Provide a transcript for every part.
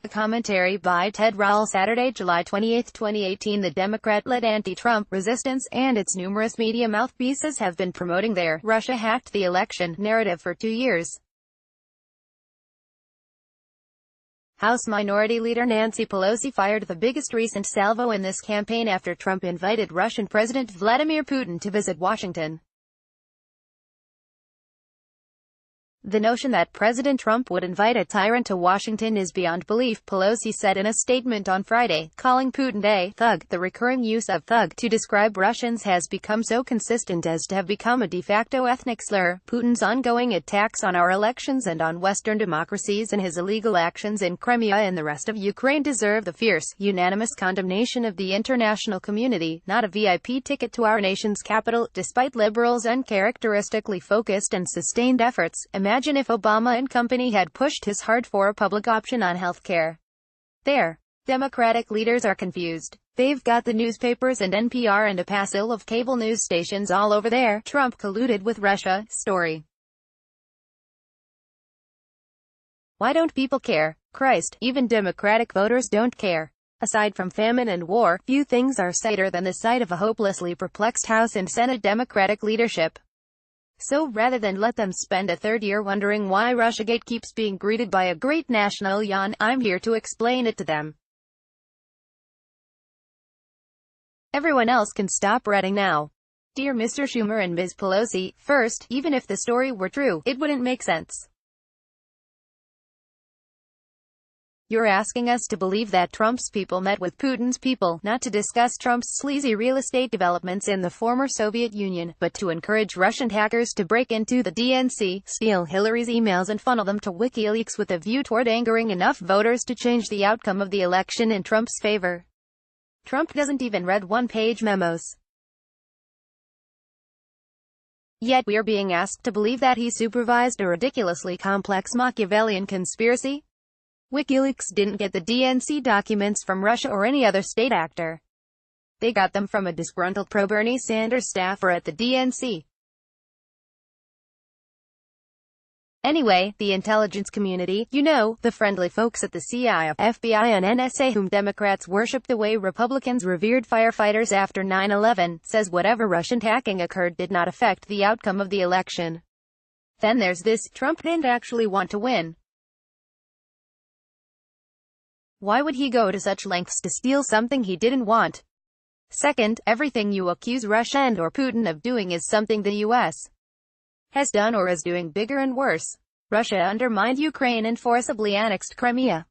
Commentary by Ted Rall. Saturday, July 28, 2018. The Democrat-led anti-Trump resistance and its numerous media mouthpieces have been promoting their "Russia hacked the election" narrative for 2 years. House Minority Leader Nancy Pelosi fired the biggest recent salvo in this campaign after Trump invited Russian President Vladimir Putin to visit Washington. The notion that President Trump would invite a tyrant to Washington is beyond belief, Pelosi said in a statement on Friday, calling Putin a thug. The recurring use of thug to describe Russians has become so consistent as to have become a de facto ethnic slur. Putin's ongoing attacks on our elections and on Western democracies and his illegal actions in Crimea and the rest of Ukraine deserve the fierce, unanimous condemnation of the international community, not a VIP ticket to our nation's capital. Despite liberals' uncharacteristically focused and sustained efforts, imagine if Obama and company had pushed his hard for a public option on health care. Their Democratic leaders are confused. They've got the newspapers and NPR and a passel of cable news stations all over their "Trump colluded with Russia" story. Why don't people care? Christ, even Democratic voters don't care. Aside from famine and war, few things are sadder than the sight of a hopelessly perplexed House and Senate Democratic leadership. So rather than let them spend a third year wondering why Russiagate keeps being greeted by a great national yawn, I'm here to explain it to them. Everyone else can stop reading now. Dear Mr. Schumer and Ms. Pelosi, first, even if the story were true, it wouldn't make sense. You're asking us to believe that Trump's people met with Putin's people, not to discuss Trump's sleazy real estate developments in the former Soviet Union, but to encourage Russian hackers to break into the DNC, steal Hillary's emails and funnel them to WikiLeaks with a view toward angering enough voters to change the outcome of the election in Trump's favor. Trump doesn't even read one-page memos. Yet we're being asked to believe that he supervised a ridiculously complex Machiavellian conspiracy? WikiLeaks didn't get the DNC documents from Russia or any other state actor. They got them from a disgruntled pro-Bernie Sanders staffer at the DNC. Anyway, the intelligence community, you know, the friendly folks at the CIA, FBI and NSA whom Democrats worship the way Republicans revered firefighters after 9/11, says whatever Russian hacking occurred did not affect the outcome of the election. Then there's this: Trump didn't actually want to win. Why would he go to such lengths to steal something he didn't want? Second, everything you accuse Russia and/or Putin of doing is something the U.S. has done or is doing, bigger and worse. Russia undermined Ukraine and forcibly annexed Crimea.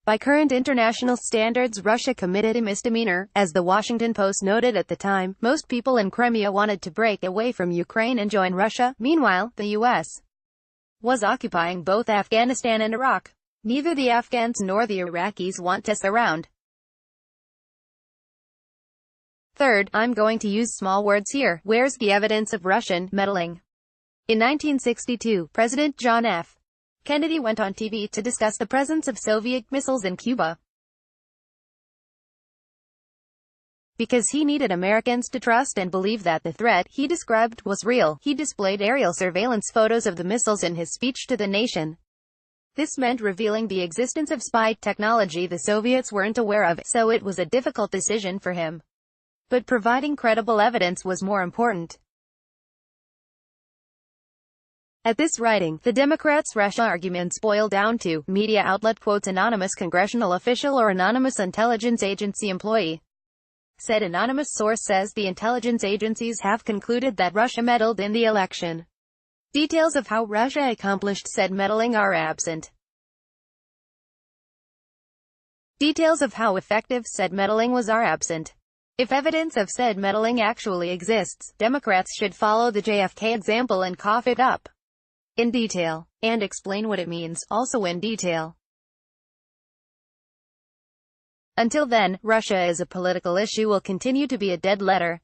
By current international standards, Russia committed a misdemeanor. As the Washington Post noted at the time, most people in Crimea wanted to break away from Ukraine and join Russia. Meanwhile, the U.S. was occupying both Afghanistan and Iraq. Neither the Afghans nor the Iraqis want us around. Third, I'm going to use small words here. Where's the evidence of Russian meddling? In 1962, President John F. Kennedy went on TV to discuss the presence of Soviet missiles in Cuba. Because he needed Americans to trust and believe that the threat he described was real, he displayed aerial surveillance photos of the missiles in his speech to the nation. This meant revealing the existence of spy technology the Soviets weren't aware of, so it was a difficult decision for him. But providing credible evidence was more important. At this writing, the Democrats' Russia arguments boil down to: media outlet quotes anonymous congressional official or anonymous intelligence agency employee. Said anonymous source says the intelligence agencies have concluded that Russia meddled in the election. Details of how Russia accomplished said meddling are absent. Details of how effective said meddling was are absent. If evidence of said meddling actually exists, Democrats should follow the JFK example and cough it up in detail, and explain what it means, also in detail. Until then, Russia as a political issue will continue to be a dead letter.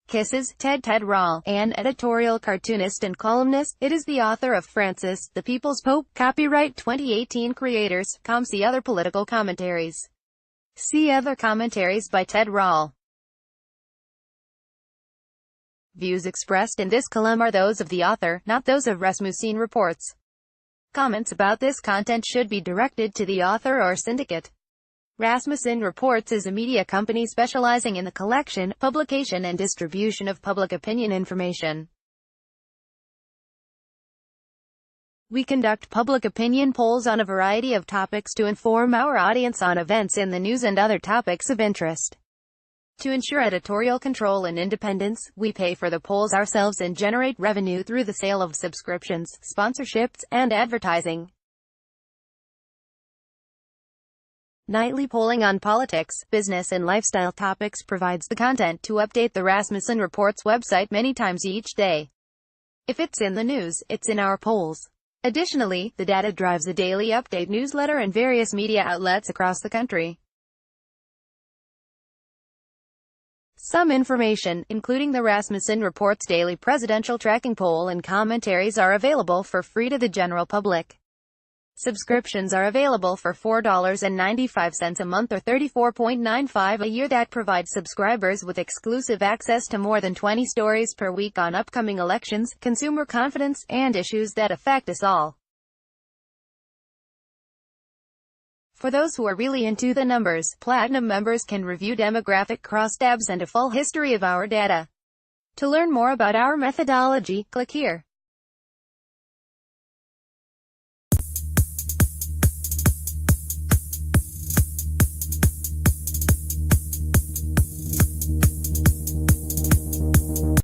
Kisses, Ted Rall, an editorial cartoonist and columnist. It is the author of Francis, the People's Pope. Copyright 2018 creators. See other political commentaries. See other commentaries by Ted Rall. Views expressed in this column are those of the author, not those of Rasmussen Reports. Comments about this content should be directed to the author or syndicate. Rasmussen Reports is a media company specializing in the collection, publication and distribution of public opinion information. We conduct public opinion polls on a variety of topics to inform our audience on events in the news and other topics of interest. To ensure editorial control and independence, we pay for the polls ourselves and generate revenue through the sale of subscriptions, sponsorships, and advertising. Nightly polling on politics, business and lifestyle topics provides the content to update the Rasmussen Reports website many times each day. If it's in the news, it's in our polls. Additionally, the data drives a daily update newsletter and various media outlets across the country. Some information, including the Rasmussen Reports daily presidential tracking poll and commentaries, are available for free to the general public. Subscriptions are available for $4.95 a month or $34.95 a year that provide subscribers with exclusive access to more than 20 stories per week on upcoming elections, consumer confidence, and issues that affect us all. For those who are really into the numbers, Platinum members can review demographic crosstabs and a full history of our data. To learn more about our methodology, click here.